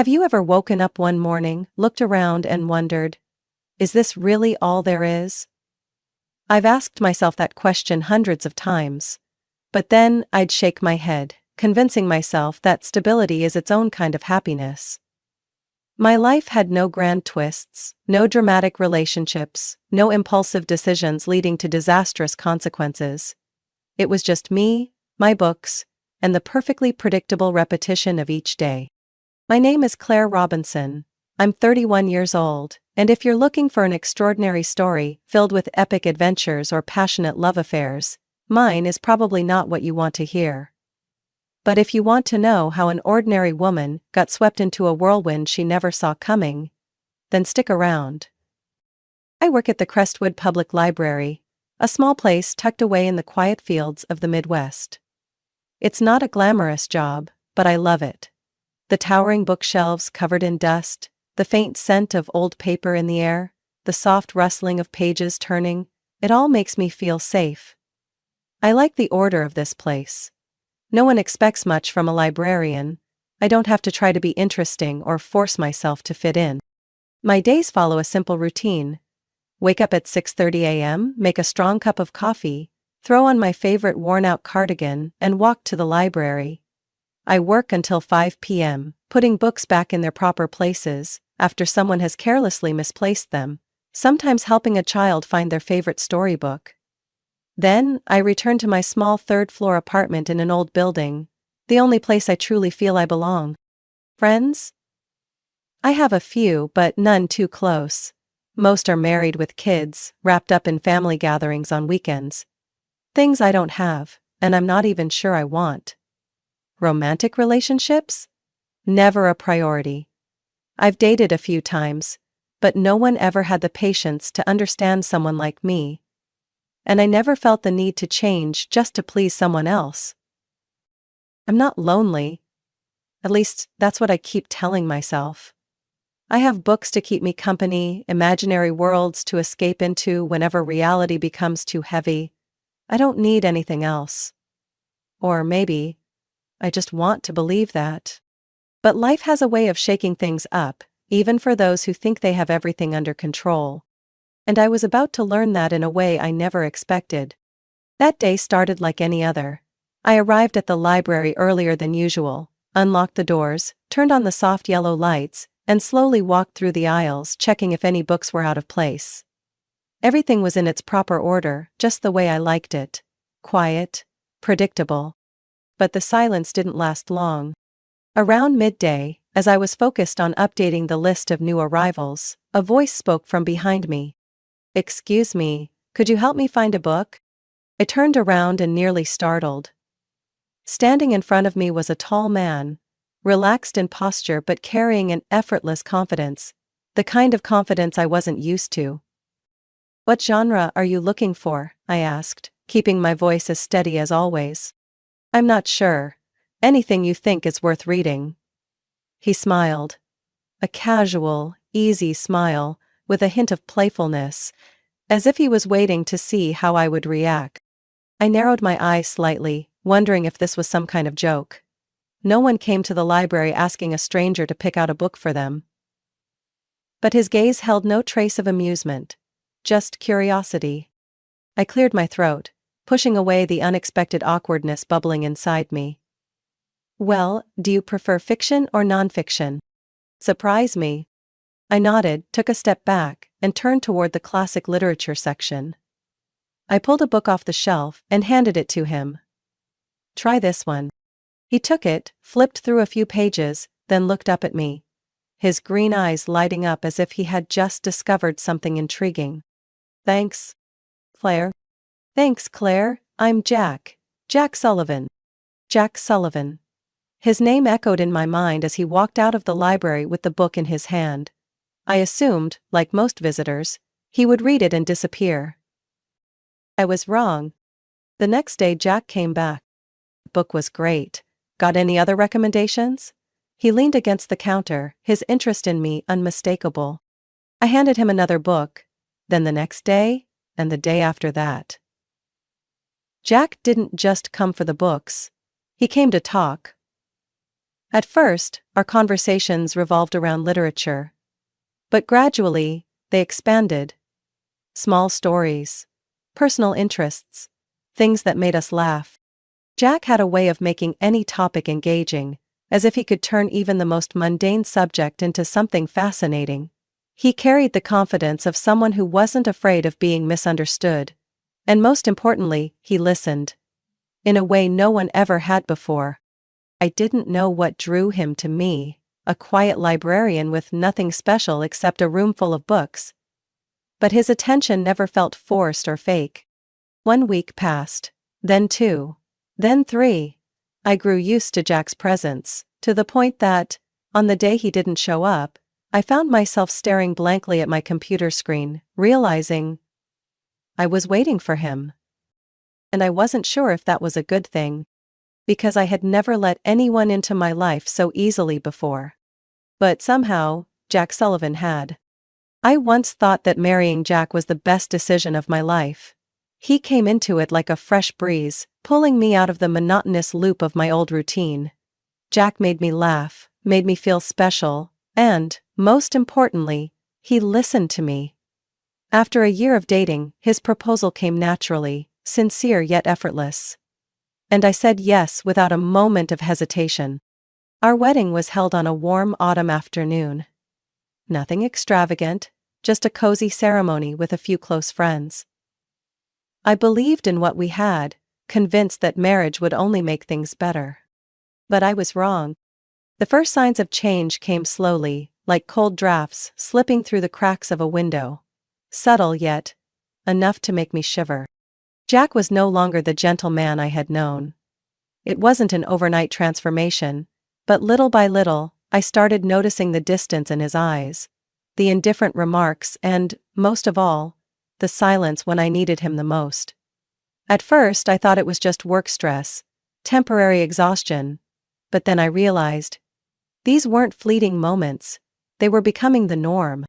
Have you ever woken up one morning, looked around and wondered, is this really all there is? I've asked myself that question hundreds of times. But then I'd shake my head, convincing myself that stability is its own kind of happiness. My life had no grand twists, no dramatic relationships, no impulsive decisions leading to disastrous consequences. It was just me, my books, and the perfectly predictable repetition of each day. My name is Claire Robinson. I'm 31 years old, and if you're looking for an extraordinary story filled with epic adventures or passionate love affairs, mine is probably not what you want to hear. But if you want to know how an ordinary woman got swept into a whirlwind she never saw coming, then stick around. I work at the Crestwood Public Library, a small place tucked away in the quiet fields of the Midwest. It's not a glamorous job, but I love it. The towering bookshelves covered in dust, the faint scent of old paper in the air, the soft rustling of pages turning, it all makes me feel safe. I like the order of this place. No one expects much from a librarian. I don't have to try to be interesting or force myself to fit in. My days follow a simple routine. Wake up at 6:30 a.m., make a strong cup of coffee, throw on my favorite worn-out cardigan, and walk to the library. I work until 5 p.m., putting books back in their proper places, after someone has carelessly misplaced them, sometimes helping a child find their favorite storybook. Then, I return to my small third-floor apartment in an old building, the only place I truly feel I belong. Friends? I have a few, but none too close. Most are married with kids, wrapped up in family gatherings on weekends. Things I don't have, and I'm not even sure I want. Romantic relationships? Never a priority. I've dated a few times, but no one ever had the patience to understand someone like me. And I never felt the need to change just to please someone else. I'm not lonely. At least, that's what I keep telling myself. I have books to keep me company, imaginary worlds to escape into whenever reality becomes too heavy. I don't need anything else. Or maybe, I just want to believe that. But life has a way of shaking things up, even for those who think they have everything under control. And I was about to learn that in a way I never expected. That day started like any other. I arrived at the library earlier than usual, unlocked the doors, turned on the soft yellow lights, and slowly walked through the aisles checking if any books were out of place. Everything was in its proper order, just the way I liked it. Quiet, predictable. But the silence didn't last long. Around midday, as I was focused on updating the list of new arrivals, a voice spoke from behind me. "Excuse me, could you help me find a book?" I turned around and nearly startled. Standing in front of me was a tall man, relaxed in posture but carrying an effortless confidence, the kind of confidence I wasn't used to. "What genre are you looking for?" I asked, keeping my voice as steady as always. "I'm not sure. Anything you think is worth reading." He smiled. A casual, easy smile, with a hint of playfulness, as if he was waiting to see how I would react. I narrowed my eyes slightly, wondering if this was some kind of joke. No one came to the library asking a stranger to pick out a book for them. But his gaze held no trace of amusement, just curiosity. I cleared my throat, pushing away the unexpected awkwardness bubbling inside me. "Well, do you prefer fiction or nonfiction?" "Surprise me." I nodded, took a step back, and turned toward the classic literature section. I pulled a book off the shelf and handed it to him. "Try this one." He took it, flipped through a few pages, then looked up at me, his green eyes lighting up as if he had just discovered something intriguing. "Thanks, Claire." "Thanks, Claire, I'm Jack. Jack Sullivan." Jack Sullivan. His name echoed in my mind as he walked out of the library with the book in his hand. I assumed, like most visitors, he would read it and disappear. I was wrong. The next day Jack came back. The book was great. "Got any other recommendations?" He leaned against the counter, his interest in me unmistakable. I handed him another book, then the next day, and the day after that. Jack didn't just come for the books. He came to talk. At first, our conversations revolved around literature. But gradually, they expanded. Small stories, personal interests, things that made us laugh. Jack had a way of making any topic engaging, as if he could turn even the most mundane subject into something fascinating. He carried the confidence of someone who wasn't afraid of being misunderstood. And most importantly, he listened. In a way no one ever had before. I didn't know what drew him to me, a quiet librarian with nothing special except a room full of books. But his attention never felt forced or fake. 1 week passed, then 2, then 3. I grew used to Jack's presence, to the point that, on the day he didn't show up, I found myself staring blankly at my computer screen, realizing I was waiting for him. And I wasn't sure if that was a good thing, because I had never let anyone into my life so easily before. But somehow, Jack Sullivan had. I once thought that marrying Jack was the best decision of my life. He came into it like a fresh breeze, pulling me out of the monotonous loop of my old routine. Jack made me laugh, made me feel special, and, most importantly, he listened to me. After a year of dating, his proposal came naturally, sincere yet effortless. And I said yes without a moment of hesitation. Our wedding was held on a warm autumn afternoon. Nothing extravagant, just a cozy ceremony with a few close friends. I believed in what we had, convinced that marriage would only make things better. But I was wrong. The first signs of change came slowly, like cold drafts slipping through the cracks of a window. Subtle yet enough to make me shiver. Jack was no longer the gentle man I had known. It wasn't an overnight transformation, but little by little, I started noticing the distance in his eyes, the indifferent remarks and, most of all, the silence when I needed him the most. At first I thought it was just work stress, temporary exhaustion, but then I realized these weren't fleeting moments, they were becoming the norm.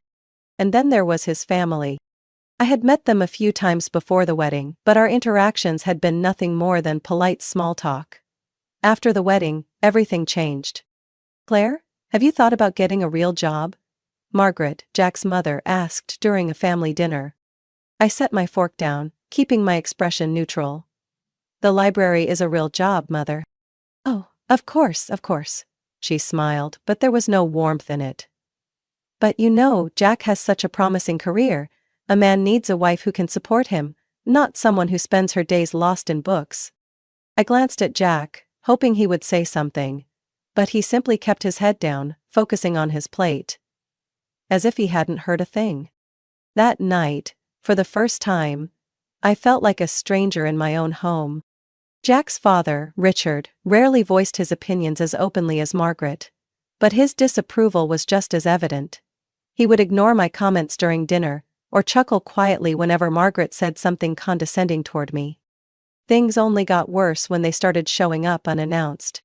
And then there was his family. I had met them a few times before the wedding, but our interactions had been nothing more than polite small talk. After the wedding, everything changed. "Claire, have you thought about getting a real job?" Margaret, Jack's mother, asked during a family dinner. I set my fork down, keeping my expression neutral. "The library is a real job, Mother." "Oh, of course," she smiled, but there was no warmth in it. "But you know, Jack has such a promising career. A man needs a wife who can support him, not someone who spends her days lost in books." I glanced at Jack, hoping he would say something, but he simply kept his head down, focusing on his plate. As if he hadn't heard a thing. That night, for the first time, I felt like a stranger in my own home. Jack's father, Richard, rarely voiced his opinions as openly as Margaret, but his disapproval was just as evident. He would ignore my comments during dinner, or chuckle quietly whenever Margaret said something condescending toward me. Things only got worse when they started showing up unannounced.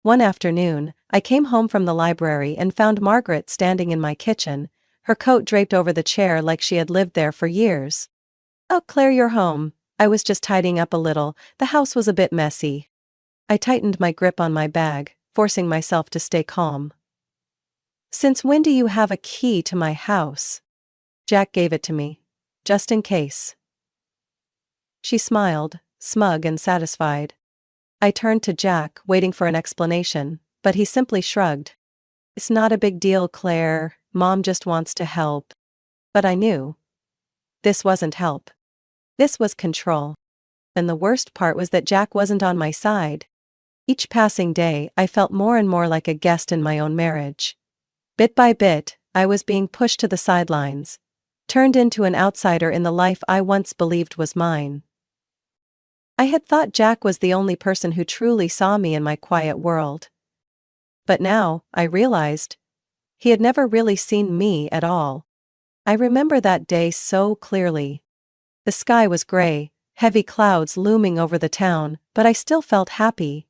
One afternoon, I came home from the library and found Margaret standing in my kitchen, her coat draped over the chair like she had lived there for years. "Oh, Claire, you're home. I was just tidying up a little, the house was a bit messy." I tightened my grip on my bag, forcing myself to stay calm. "Since when do you have a key to my house?" "Jack gave it to me. Just in case." She smiled, smug and satisfied. I turned to Jack, waiting for an explanation, but he simply shrugged. "It's not a big deal, Claire. Mom just wants to help." But I knew. This wasn't help. This was control. And the worst part was that Jack wasn't on my side. Each passing day, I felt more and more like a guest in my own marriage. Bit by bit, I was being pushed to the sidelines, turned into an outsider in the life I once believed was mine. I had thought Jack was the only person who truly saw me in my quiet world. But now, I realized, he had never really seen me at all. I remember that day so clearly. The sky was gray, heavy clouds looming over the town, but I still felt happy.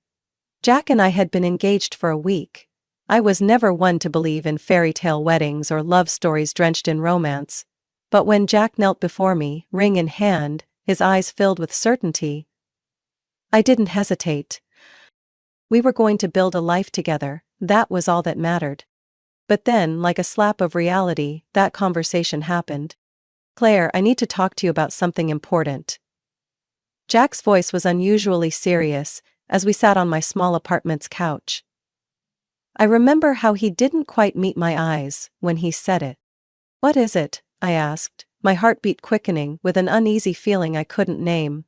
Jack and I had been engaged for a week. I was never one to believe in fairy tale weddings or love stories drenched in romance. But when Jack knelt before me, ring in hand, his eyes filled with certainty, I didn't hesitate. We were going to build a life together, That was all that mattered. But then, like a slap of reality, that conversation happened. "Claire, I need to talk to you about something important." Jack's voice was unusually serious as we sat on my small apartment's couch. I remember how he didn't quite meet my eyes when he said it. "What is it?" I asked, my heartbeat quickening with an uneasy feeling I couldn't name.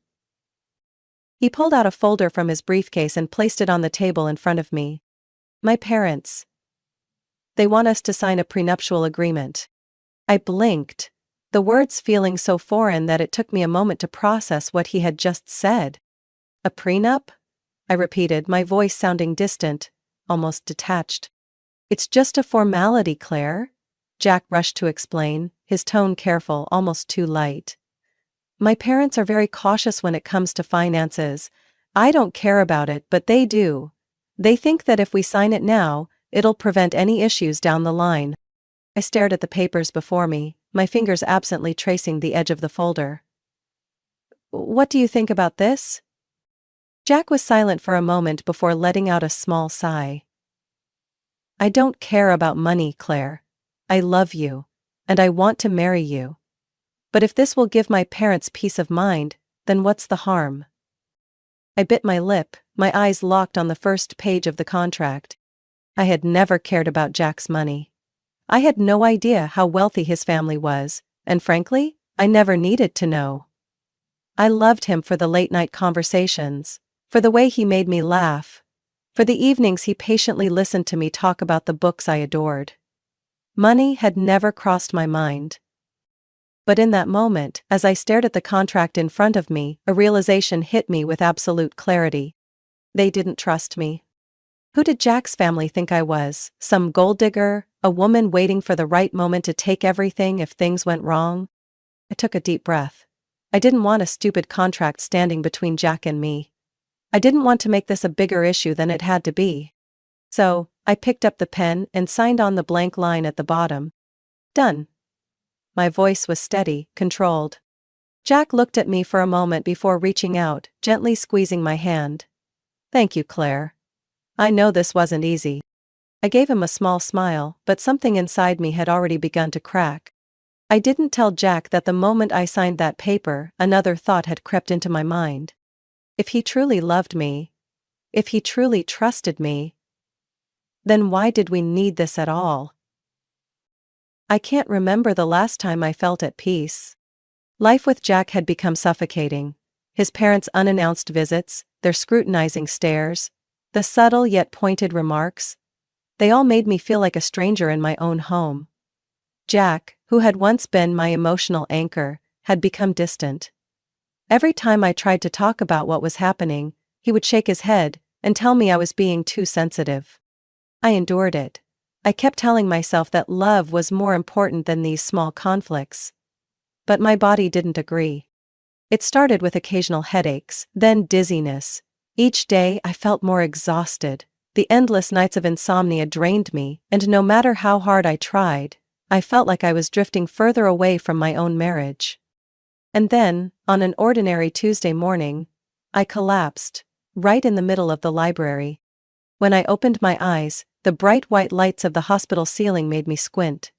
He pulled out a folder from his briefcase and placed it on the table in front of me. "My parents. They want us to sign a prenuptial agreement." I blinked, the words feeling so foreign that it took me a moment to process what he had just said. "A prenup?" I repeated, my voice sounding distant, almost detached. "It's just a formality, Claire," Jack rushed to explain, his tone careful, almost too light. "My parents are very cautious when it comes to finances. I don't care about it, but they do. They think that if we sign it now, it'll prevent any issues down the line." I stared at the papers before me, my fingers absently tracing the edge of the folder. "What do you think about this?" Jack was silent for a moment before letting out a small sigh. "I don't care about money, Claire. I love you, and I want to marry you. But if this will give my parents peace of mind, then what's the harm?" I bit my lip, my eyes locked on the first page of the contract. I had never cared about Jack's money. I had no idea how wealthy his family was, and frankly, I never needed to know. I loved him for the late-night conversations, for the way he made me laugh, for the evenings he patiently listened to me talk about the books I adored. Money had never crossed my mind. But in that moment, as I stared at the contract in front of me, a realization hit me with absolute clarity. They didn't trust me. Who did Jack's family think I was? Some gold digger, a woman waiting for the right moment to take everything if things went wrong? I took a deep breath. I didn't want a stupid contract standing between Jack and me. I didn't want to make this a bigger issue than it had to be. So, I picked up the pen and signed on the blank line at the bottom. "Done." My voice was steady, controlled. Jack looked at me for a moment before reaching out, gently squeezing my hand. "Thank you, Claire. I know this wasn't easy." I gave him a small smile, but something inside me had already begun to crack. I didn't tell Jack that the moment I signed that paper, another thought had crept into my mind. If he truly loved me, if he truly trusted me, then why did we need this at all? I can't remember the last time I felt at peace. Life with Jack had become suffocating. His parents' unannounced visits, their scrutinizing stares, the subtle yet pointed remarks, they all made me feel like a stranger in my own home. Jack, who had once been my emotional anchor, had become distant. Every time I tried to talk about what was happening, he would shake his head and tell me I was being too sensitive. I endured it. I kept telling myself that love was more important than these small conflicts. But my body didn't agree. It started with occasional headaches, then dizziness. Each day I felt more exhausted. The endless nights of insomnia drained me, and no matter how hard I tried, I felt like I was drifting further away from my own marriage. And then, on an ordinary Tuesday morning, I collapsed, right in the middle of the library. When I opened my eyes, the bright white lights of the hospital ceiling made me squint.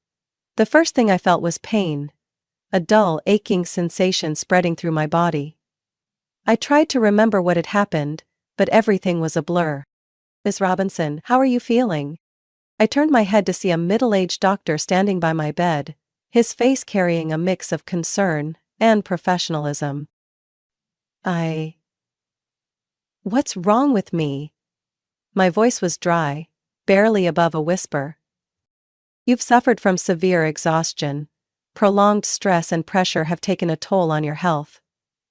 The first thing I felt was pain, a dull, aching sensation spreading through my body. I tried to remember what had happened, but everything was a blur. "Miss Robinson, how are you feeling?" I turned my head to see a middle-aged doctor standing by my bed, his face carrying a mix of concern and professionalism. What's wrong with me?" My voice was dry, barely above a whisper. "You've suffered from severe exhaustion. Prolonged stress and pressure have taken a toll on your health."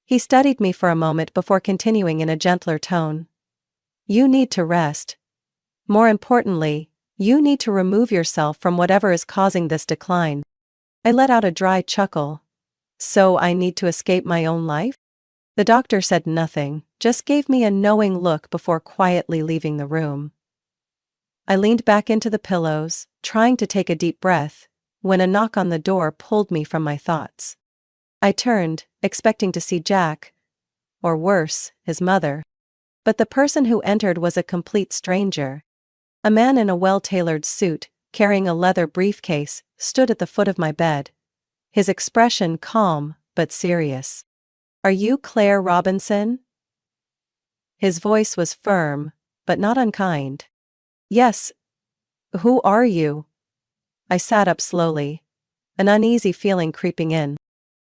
He studied me for a moment before continuing in a gentler tone. "You need to rest. More importantly, you need to remove yourself from whatever is causing this decline." I let out a dry chuckle. "So I need to escape my own life?" The doctor said nothing, just gave me a knowing look before quietly leaving the room. I leaned back into the pillows, trying to take a deep breath, when a knock on the door pulled me from my thoughts. I turned, expecting to see Jack, or worse, his mother. But the person who entered was a complete stranger. A man in a well-tailored suit, carrying a leather briefcase, stood at the foot of my bed. His expression calm, but serious. "Are you Claire Robinson?" His voice was firm, but not unkind. "Yes. Who are you?" I sat up slowly, an uneasy feeling creeping in.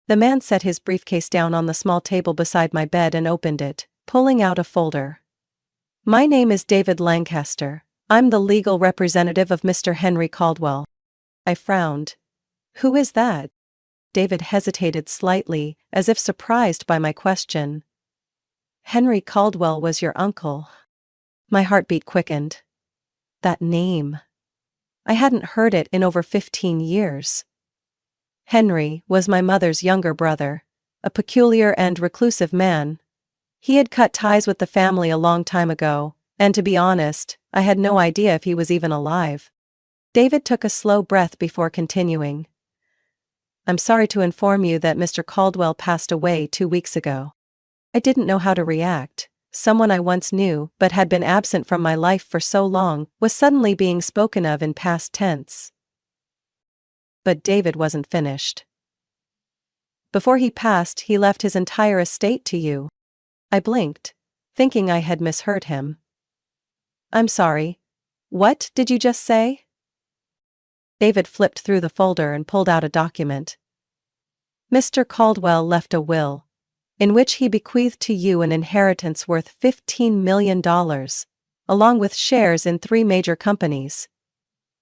The man set his briefcase down on the small table beside my bed and opened it, pulling out a folder. "My name is David Lancaster. I'm the legal representative of Mr. Henry Caldwell." I frowned. "Who is that?" David hesitated slightly, as if surprised by my question. "Henry Caldwell was your uncle." My heartbeat quickened. That name. I hadn't heard it in over 15 years. Henry was my mother's younger brother, a peculiar and reclusive man. He had cut ties with the family a long time ago, and to be honest, I had no idea if he was even alive. David took a slow breath before continuing. "I'm sorry to inform you that Mr. Caldwell passed away 2 weeks ago." I didn't know how to react. Someone I once knew but had been absent from my life for so long was suddenly being spoken of in past tense. But David wasn't finished. "Before he passed, he left his entire estate to you." I blinked, thinking I had misheard him. "I'm sorry. What did you just say?" David flipped through the folder and pulled out a document. "Mr. Caldwell left a will, in which he bequeathed to you an inheritance worth $15 million, along with shares in 3 major companies.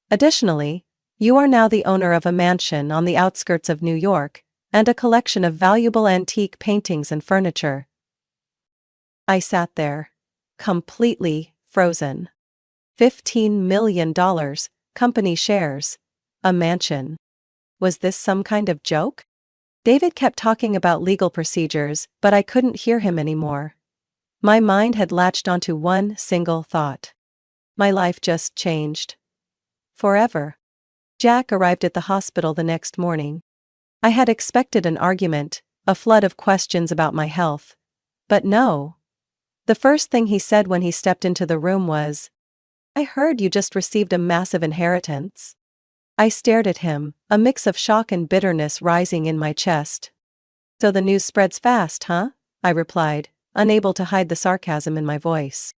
Additionally, you are now the owner of a mansion on the outskirts of New York, and a collection of valuable antique paintings and furniture." I sat there, completely frozen. $15 million, company shares, a mansion. Was this some kind of joke? David kept talking about legal procedures, but I couldn't hear him anymore. My mind had latched onto one single thought. My life just changed. Forever. Jack arrived at the hospital the next morning. I had expected an argument, a flood of questions about my health. But no. The first thing he said when he stepped into the room was, "I heard you just received a massive inheritance." I stared at him, a mix of shock and bitterness rising in my chest. "So the news spreads fast, huh?" I replied, unable to hide the sarcasm in my voice.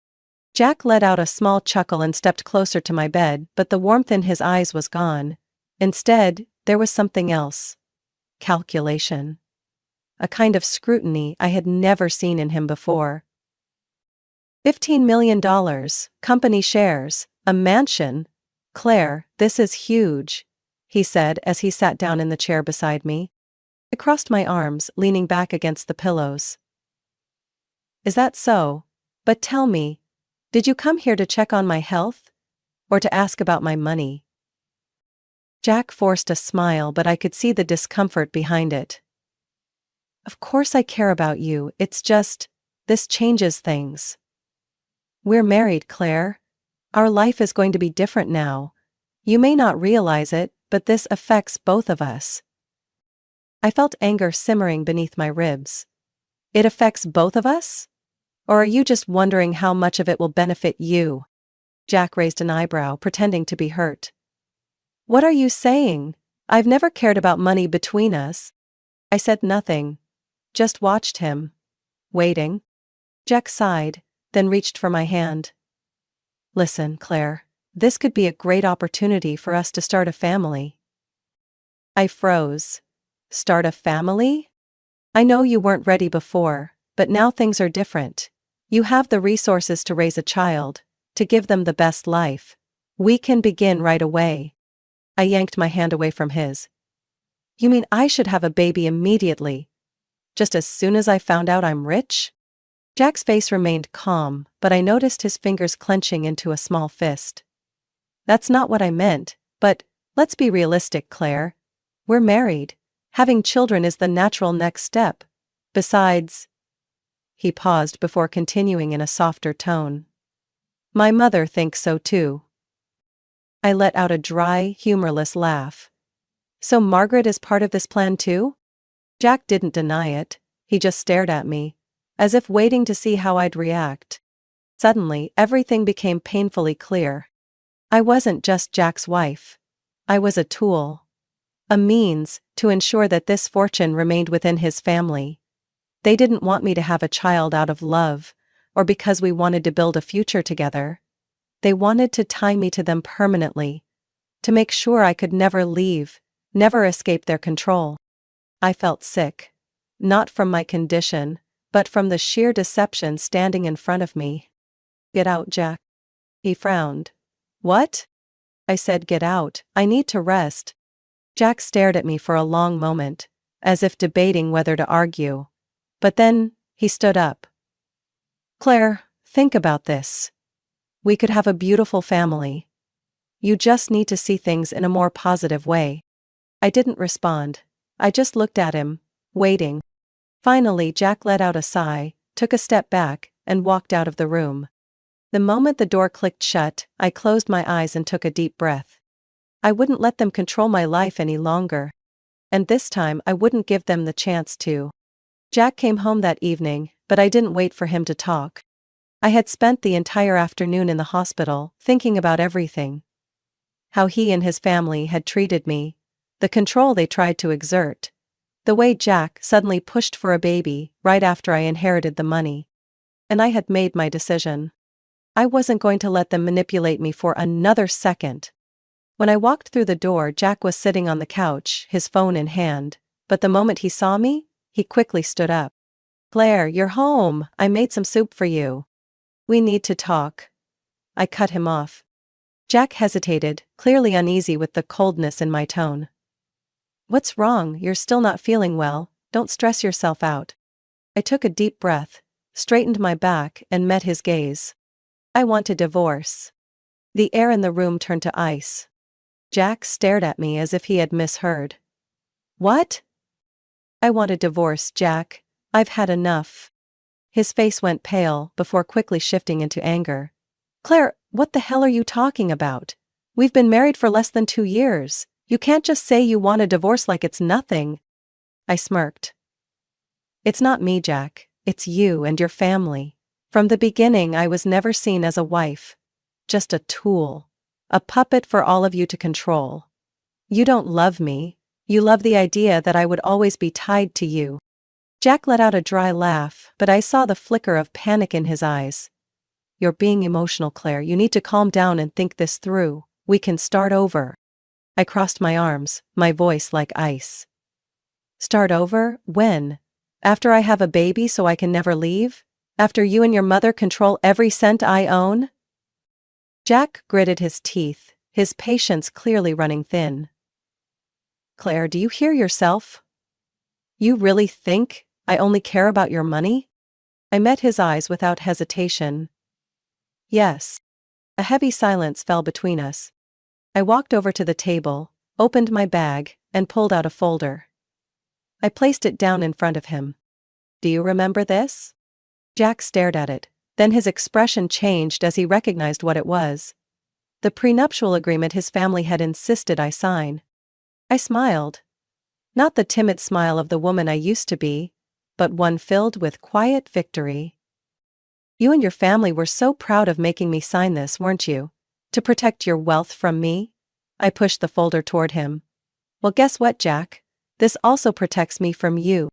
Jack let out a small chuckle and stepped closer to my bed, but the warmth in his eyes was gone. Instead, there was something else. Calculation. A kind of scrutiny I had never seen in him before. $15 million, company shares, a mansion. "Claire, this is huge," he said as he sat down in the chair beside me. I crossed my arms, leaning back against the pillows. "Is that so? But tell me, did you come here to check on my health? Or to ask about my money?" Jack forced a smile, but I could see the discomfort behind it. "Of course I care about you, it's just, this changes things. We're married, Claire. Our life is going to be different now. You may not realize it, but this affects both of us." I felt anger simmering beneath my ribs. "It affects both of us? Or are you just wondering how much of it will benefit you?" Jack raised an eyebrow, pretending to be hurt. "What are you saying? I've never cared about money between us." I said nothing. Just watched him. Waiting. Jack sighed, then reached for my hand. "Listen, Claire, this could be a great opportunity for us to start a family." I froze. Start a family? I know you weren't ready before, but now things are different. You have the resources to raise a child, to give them the best life. We can begin right away. I yanked my hand away from his. "You mean I should have a baby immediately? Just as soon as I found out I'm rich?" Jack's face remained calm, but I noticed his fingers clenching into a small fist. "That's not what I meant, but let's be realistic, Claire. We're married. Having children is the natural next step. Besides..." He paused before continuing in a softer tone. "My mother thinks so too." I let out a dry, humorless laugh. "So Margaret is part of this plan too?" Jack didn't deny it. He just stared at me, as if waiting to see how I'd react. Suddenly, everything became painfully clear. I wasn't just Jack's wife. I was a tool. A means to ensure that this fortune remained within his family. They didn't want me to have a child out of love, or because we wanted to build a future together. They wanted to tie me to them permanently, to make sure I could never leave, never escape their control. I felt sick. Not from my condition, but from the sheer deception standing in front of me. "Get out, Jack." He frowned. "What?" I said, "Get out, I need to rest." Jack stared at me for a long moment, as if debating whether to argue. But then, he stood up. "Claire, think about this. We could have a beautiful family. You just need to see things in a more positive way." I didn't respond. I just looked at him, waiting. Finally, Jack let out a sigh, took a step back, and walked out of the room. The moment the door clicked shut, I closed my eyes and took a deep breath. I wouldn't let them control my life any longer. And this time I wouldn't give them the chance to. Jack came home that evening, but I didn't wait for him to talk. I had spent the entire afternoon in the hospital, thinking about everything. How he and his family had treated me, the control they tried to exert, the way Jack suddenly pushed for a baby right after I inherited the money. And I had made my decision. I wasn't going to let them manipulate me for another second. When I walked through the door, Jack was sitting on the couch, his phone in hand, but the moment he saw me, he quickly stood up. "Claire, you're home. I made some soup for you. We need to talk." I cut him off. Jack hesitated, clearly uneasy with the coldness in my tone. "What's wrong? You're still not feeling well. Don't stress yourself out." I took a deep breath, straightened my back, and met his gaze. "I want a divorce." The air in the room turned to ice. Jack stared at me as if he had misheard. "What?" "I want a divorce, Jack. I've had enough." His face went pale before quickly shifting into anger. "Claire, what the hell are you talking about? We've been married for less than 2 years. You can't just say you want a divorce like it's nothing." I smirked. "It's not me, Jack. It's you and your family. From the beginning I was never seen as a wife. Just a tool. A puppet for all of you to control. You don't love me. You love the idea that I would always be tied to you." Jack let out a dry laugh, but I saw the flicker of panic in his eyes. "You're being emotional, Claire. You need to calm down and think this through. We can start over." I crossed my arms, my voice like ice. "Start over? When? After I have a baby so I can never leave? After you and your mother control every cent I own?" Jack gritted his teeth, his patience clearly running thin. "Claire, do you hear yourself? You really think I only care about your money?" I met his eyes without hesitation. "Yes." A heavy silence fell between us. I walked over to the table, opened my bag, and pulled out a folder. I placed it down in front of him. "Do you remember this?" Jack stared at it, then his expression changed as he recognized what it was. The prenuptial agreement his family had insisted I sign. I smiled. Not the timid smile of the woman I used to be, but one filled with quiet victory. "You and your family were so proud of making me sign this, weren't you? To protect your wealth from me?" I pushed the folder toward him. "Well, guess what, Jack? This also protects me from you."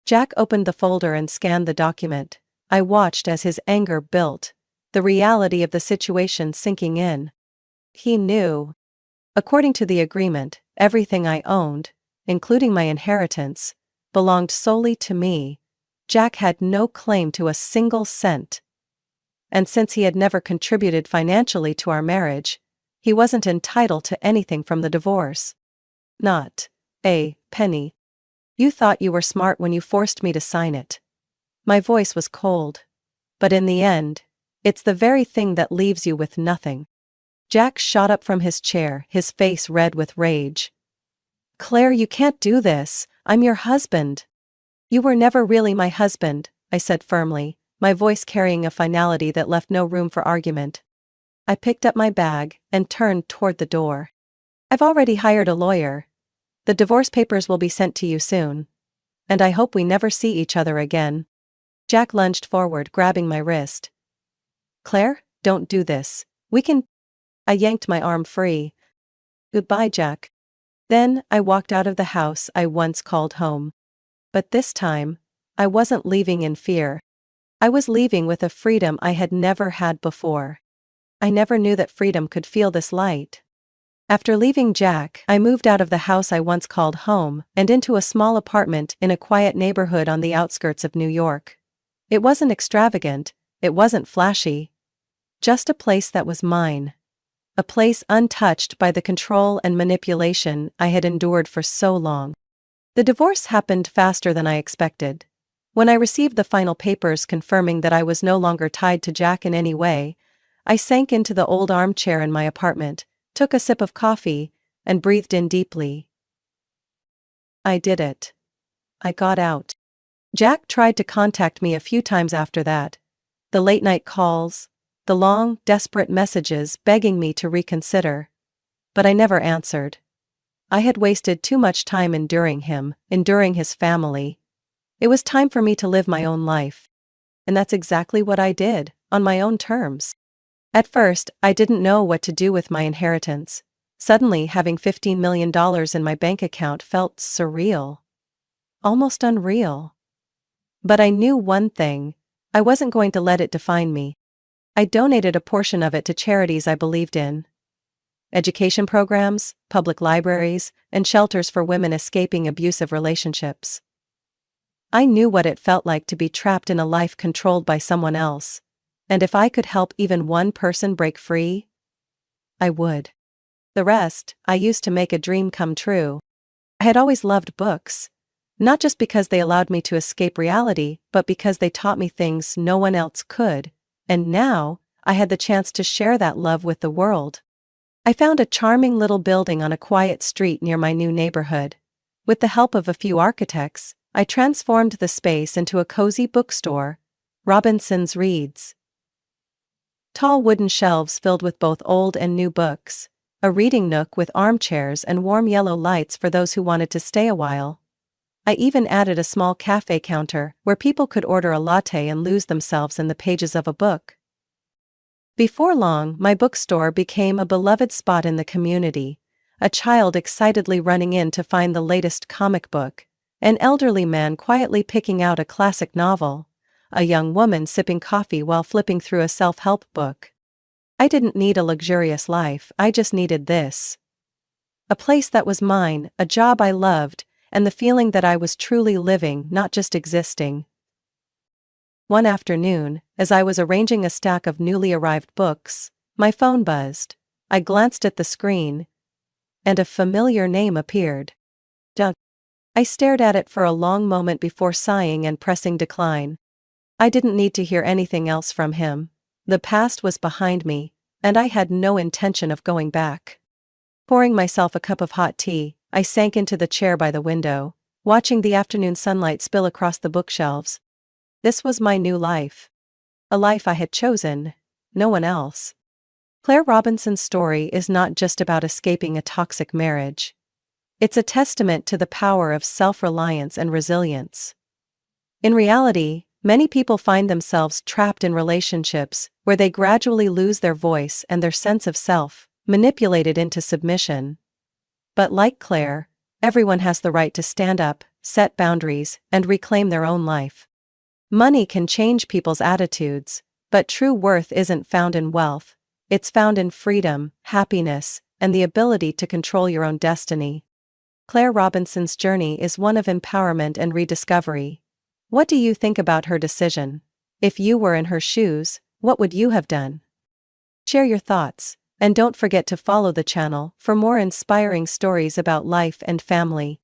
Jack opened the folder and scanned the document. I watched as his anger built, the reality of the situation sinking in. He knew. According to the agreement, everything I owned, including my inheritance, belonged solely to me. Jack had no claim to a single cent. And since he had never contributed financially to our marriage, he wasn't entitled to anything from the divorce. Not a penny. "You thought you were smart when you forced me to sign it." My voice was cold. "But in the end, it's the very thing that leaves you with nothing." Jack shot up from his chair, his face red with rage. "Claire, you can't do this. I'm your husband." "You were never really my husband," I said firmly, my voice carrying a finality that left no room for argument. I picked up my bag and turned toward the door. "I've already hired a lawyer. The divorce papers will be sent to you soon. And I hope we never see each other again." Jack lunged forward, grabbing my wrist. "Claire, don't do this. We can..." I yanked my arm free. Goodbye, Jack. Then, I walked out of the house I once called home. But this time, I wasn't leaving in fear. I was leaving with a freedom I had never had before. I never knew that freedom could feel this light. After leaving Jack, I moved out of the house I once called home and into a small apartment in a quiet neighborhood on the outskirts of New York. It wasn't extravagant, it wasn't flashy. Just a place that was mine. A place untouched by the control and manipulation I had endured for so long. The divorce happened faster than I expected. When I received the final papers confirming that I was no longer tied to Jack in any way, I sank into the old armchair in my apartment, took a sip of coffee, and breathed in deeply. I did it. I got out. Jack tried to contact me a few times after that. The late-night calls, the long, desperate messages begging me to reconsider. But I never answered. I had wasted too much time enduring him, enduring his family. It was time for me to live my own life. And that's exactly what I did, on my own terms. At first, I didn't know what to do with my inheritance. Suddenly, having $15 million in my bank account felt surreal. Almost unreal. But I knew one thing: I wasn't going to let it define me. I donated a portion of it to charities I believed in. Education programs, public libraries, and shelters for women escaping abusive relationships. I knew what it felt like to be trapped in a life controlled by someone else. And if I could help even one person break free, I would. The rest, I used to make a dream come true. I had always loved books. Not just because they allowed me to escape reality, but because they taught me things no one else could. And now, I had the chance to share that love with the world. I found a charming little building on a quiet street near my new neighborhood. With the help of a few architects, I transformed the space into a cozy bookstore, Robinson's Reads. Tall wooden shelves filled with both old and new books, a reading nook with armchairs and warm yellow lights for those who wanted to stay a while. I even added a small cafe counter where people could order a latte and lose themselves in the pages of a book. Before long, my bookstore became a beloved spot in the community, a child excitedly running in to find the latest comic book, an elderly man quietly picking out a classic novel, a young woman sipping coffee while flipping through a self-help book. I didn't need a luxurious life, I just needed this. A place that was mine, a job I loved, and the feeling that I was truly living, not just existing. One afternoon, as I was arranging a stack of newly arrived books, my phone buzzed. I glanced at the screen, and a familiar name appeared. Doug. I stared at it for a long moment before sighing and pressing decline. I didn't need to hear anything else from him. The past was behind me, and I had no intention of going back. Pouring myself a cup of hot tea, I sank into the chair by the window, watching the afternoon sunlight spill across the bookshelves. This was my new life. A life I had chosen, no one else. Claire Robinson's story is not just about escaping a toxic marriage. It's a testament to the power of self-reliance and resilience. In reality, many people find themselves trapped in relationships where they gradually lose their voice and their sense of self, manipulated into submission. But like Claire, everyone has the right to stand up, set boundaries, and reclaim their own life. Money can change people's attitudes, but true worth isn't found in wealth. It's found in freedom, happiness, and the ability to control your own destiny. Claire Robinson's journey is one of empowerment and rediscovery. What do you think about her decision? If you were in her shoes, what would you have done? Share your thoughts, and don't forget to follow the channel for more inspiring stories about life and family.